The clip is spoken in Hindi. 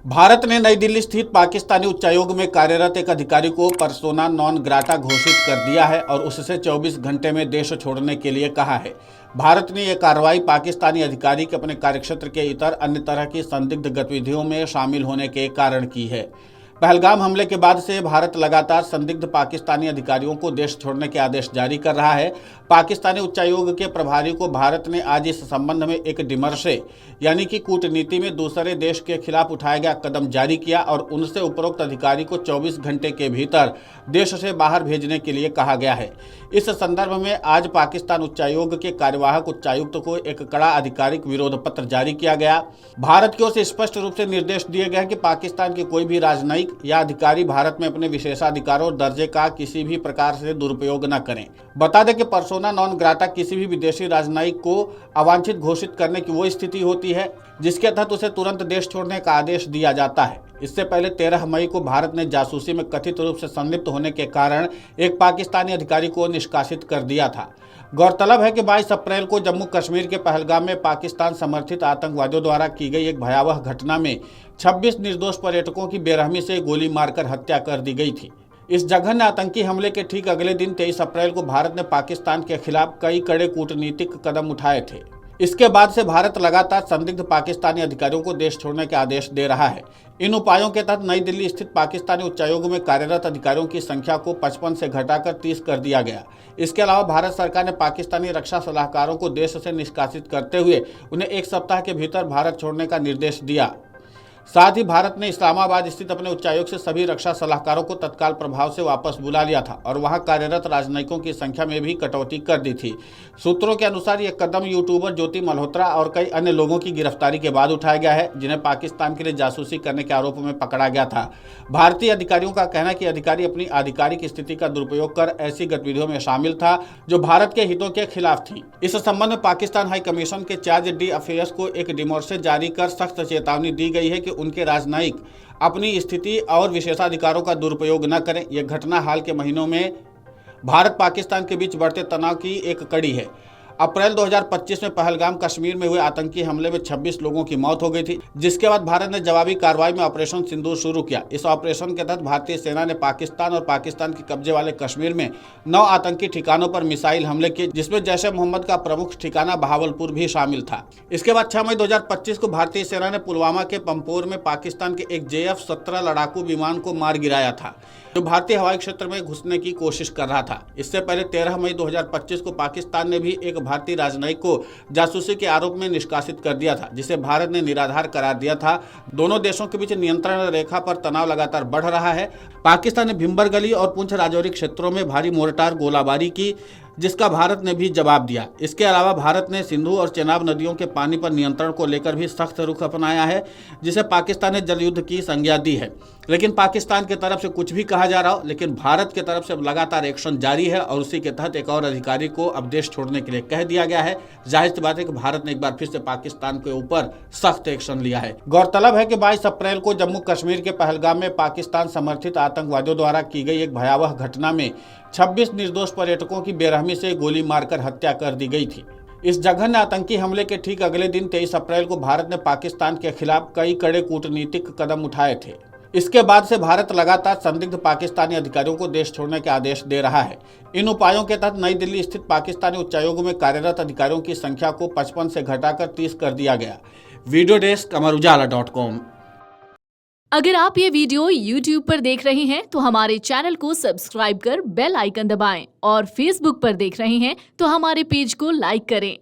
भारत ने नई दिल्ली स्थित पाकिस्तानी उच्चायोग में कार्यरत एक अधिकारी को पर्सोना नॉन ग्राटा घोषित कर दिया है और उससे 24 घंटे में देश छोड़ने के लिए कहा है। भारत ने यह कार्रवाई पाकिस्तानी अधिकारी के अपने कार्यक्षेत्र के इतर अन्य तरह की संदिग्ध गतिविधियों में शामिल होने के कारण की है। पहलगाम हमले के बाद से भारत लगातार संदिग्ध पाकिस्तानी अधिकारियों को देश छोड़ने के आदेश जारी कर रहा है। पाकिस्तानी उच्चायोग के प्रभारी को भारत ने आज इस संबंध में एक डिमर्से यानी कि कूटनीति में दूसरे देश के खिलाफ उठाया गया कदम जारी किया और उनसे उपरोक्त अधिकारी को 24 घंटे के भीतर देश से बाहर भेजने के लिए कहा गया है। इस संदर्भ में आज पाकिस्तान उच्चायोग के कार्यवाहक उच्चायुक्त को एक कड़ा आधिकारिक विरोध पत्र जारी किया गया। भारत की ओर से स्पष्ट रूप से निर्देश दिए गए कि पाकिस्तान के कोई भी राजनयिक या अधिकारी भारत में अपने विशेषाधिकारों और दर्जे का किसी भी प्रकार से दुरुपयोग न करें। बता दें कि पर्सोना नॉन ग्राटा किसी भी विदेशी राजनयिक को अवांछित घोषित करने की वो स्थिति होती है जिसके तहत उसे तुरंत देश छोड़ने का आदेश दिया जाता है। इससे पहले 13 मई को भारत ने जासूसी में कथित रूप से संलिप्त होने के कारण एक पाकिस्तानी अधिकारी को निष्कासित कर दिया था। गौरतलब है कि 22 अप्रैल को जम्मू कश्मीर के पहलगाम में पाकिस्तान समर्थित आतंकवादियों द्वारा की गई एक भयावह घटना में 26 निर्दोष पर्यटकों की बेरहमी से गोली मारकर हत्या कर दी गई थी। इस जघन्य आतंकी हमले के ठीक अगले दिन 23 अप्रैल को भारत ने पाकिस्तान के खिलाफ कई कड़े कूटनीतिक कदम उठाए थे। इसके बाद से भारत लगातार संदिग्ध पाकिस्तानी अधिकारियों को देश छोड़ने के आदेश दे रहा है। इन उपायों के तहत नई दिल्ली स्थित पाकिस्तानी उच्चायोग में कार्यरत अधिकारियों की संख्या को 55 से घटाकर 30 कर दिया गया। इसके अलावा भारत सरकार ने पाकिस्तानी रक्षा सलाहकारों को देश से निष्कासित करते हुए उन्हें एक सप्ताह के भीतर भारत छोड़ने का निर्देश दिया। साथ ही भारत ने इस्लामाबाद स्थित अपने उच्चायोग से सभी रक्षा सलाहकारों को तत्काल प्रभाव से वापस बुला लिया था और वहां कार्यरत राजनयिकों की संख्या में भी कटौती कर दी थी। सूत्रों के अनुसार यह कदम यूट्यूबर ज्योति मल्होत्रा और कई अन्य लोगों की गिरफ्तारी के बाद उठाया गया है जिन्हें पाकिस्तान के लिए जासूसी करने के आरोप में पकड़ा गया था। भारतीय अधिकारियों का कहना है कि अधिकारी अपनी आधिकारिक स्थिति का दुरुपयोग कर ऐसी गतिविधियों में शामिल था जो भारत के हितों के खिलाफ थी। इस संबंध में पाकिस्तान हाई कमीशन के चार्ज डी अफेयर्स को एक डिमोर्से जारी कर सख्त चेतावनी दी गई है कि उनके राजनयिक अपनी स्थिति और विशेषाधिकारों का दुरुपयोग न करें। यह घटना हाल के महीनों में भारत पाकिस्तान के बीच बढ़ते तनाव की एक कड़ी है। अप्रैल 2025 में पहलगाम कश्मीर में हुए आतंकी हमले में 26 लोगों की मौत हो गई थी, जिसके बाद भारत ने जवाबी कार्रवाई में ऑपरेशन सिंदूर शुरू किया। इस ऑपरेशन के तहत भारतीय सेना ने पाकिस्तान और पाकिस्तान के कब्जे वाले कश्मीर में 9 आतंकी ठिकानों पर मिसाइल हमले किए, जिसमें जैश ए मोहम्मद का प्रमुख ठिकाना बहावलपुर भी शामिल था। इसके बाद 6 मई 2025 को भारतीय सेना ने पुलवामा के पंपोर में पाकिस्तान के एक JF-17 लड़ाकू विमान को मार गिराया था जो भारतीय हवाई क्षेत्र में घुसने की कोशिश कर रहा था। इससे पहले 13 मई 2025 को पाकिस्तान ने भी एक भारतीय राजनयिक को जासूसी के आरोप में निष्कासित कर दिया था, जिसे भारत ने निराधार करार दिया था। दोनों देशों के बीच नियंत्रण रेखा पर तनाव लगातार बढ़ रहा है। पाकिस्तान ने भिम्बर गली और पुंछ राजौरी क्षेत्रों में भारी मोर्टार गोलाबारी की, जिसका भारत ने भी जवाब दिया। इसके अलावा भारत ने सिंधु और चेनाब नदियों के पानी पर नियंत्रण को लेकर भी सख्त रुख अपनाया है, जिसे पाकिस्तान ने जल युद्ध की संज्ञा दी है। लेकिन पाकिस्तान की तरफ से कुछ भी कहा जा रहा हो, लेकिन भारत की तरफ से लगातार एक्शन जारी है और उसी के तहत एक और अधिकारी को अब देश छोड़ने के लिए कह दिया गया है। जाहिर सी बात है कि भारत ने एक बार फिर से पाकिस्तान के ऊपर सख्त एक्शन लिया है। गौरतलब है कि 22 अप्रैल को जम्मू कश्मीर के पहलगाम में पाकिस्तान समर्थित आतंकवादियों द्वारा की गई एक भयावह घटना में 26 निर्दोष पर्यटकों की बेरहमी से गोली मारकर हत्या कर दी गई थी। इस जघन्य आतंकी हमले के ठीक अगले दिन 23 अप्रैल को भारत ने पाकिस्तान के खिलाफ कई कड़े कूटनीतिक कदम उठाए थे। इसके बाद से भारत लगातार संदिग्ध पाकिस्तानी अधिकारियों को देश छोड़ने के आदेश दे रहा है। इन उपायों के तहत नई दिल्ली स्थित पाकिस्तानी उच्चायोग में कार्यरत अधिकारियों की संख्या को 55 से घटाकर 30 कर दिया गया। Video desk amarujala.com। अगर आप ये वीडियो YouTube पर देख रहे हैं तो हमारे चैनल को सब्सक्राइब कर बेल आइकन दबाएं और Facebook पर देख रहे हैं तो हमारे पेज को लाइक करें।